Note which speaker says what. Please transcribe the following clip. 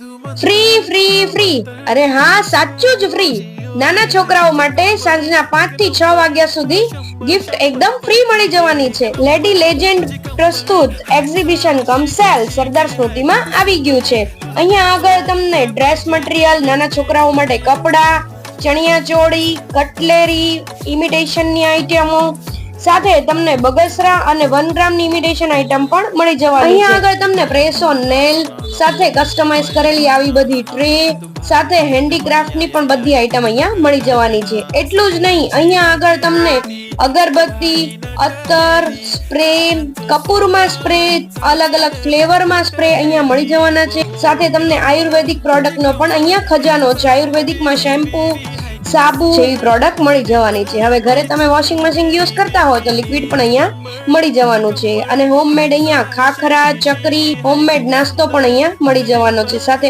Speaker 1: Free free free, અરે હા સાચું જ ફ્રી. નાના છોકરાઓ માટે સાંજના 5 થી 6 વાગ્યા સુધી ગિફ્ટ એકદમ ફ્રી મળી જવાની છે. લેડી લેજેન્ડ પ્રસ્તુત એક્ઝિબિશન કમ સેલ સરદાર સ્મૃતિમાં આવી ગયું છે. અહીંયા આગળ તમને ડ્રેસ મટીરિયલ, નાના છોકરાઓ માટે કપડા, ચણિયા ચોળી, કટલેરી, ઇમિટેશનની આઈટમો સાથે તમને બગસરા અને 1 ગ્રામની ઇમિટેશન આઈટમ પણ મળી જવાની છે. અહીંયા આગળ તમને પ્રેસ ઓન નેલ સાથે કસ્ટમાઇઝ કરેલી આવી બધી ટ્રે સાથે હેન્ડીક્રાફ્ટની પણ બધી આઈટમ અહીંયા મળી જવાની છે. એટલું જ નહીં, અહીંયા આગળ તમને અગરબત્તી, અત્તર, સ્પ્રે, કપૂરમાં સ્પ્રે, અલગ અલગ ફ્લેવરમાં સ્પ્રે અહીંયા મળી જવાના છે. સાથે તમને આયુર્વેદિક પ્રોડક્ટનો પણ અહીંયા ખજાનો છે. આયુર્વેદિકમાં શેમ્પુ, સાબુ જેવી પ્રોડક્ટ મળી જવાની છે. હવે ઘરે તમે વોશિંગ મશીન યુઝ કરતા હોય તો લિક્વિડ પણ અહીંયા મળી જવાનું છે. અને હોમમેડ અહીંયા ખાખરા, ચકરી, હોમમેડ નાસ્તો પણ અહીંયા મળી જવાનો છે. સાથે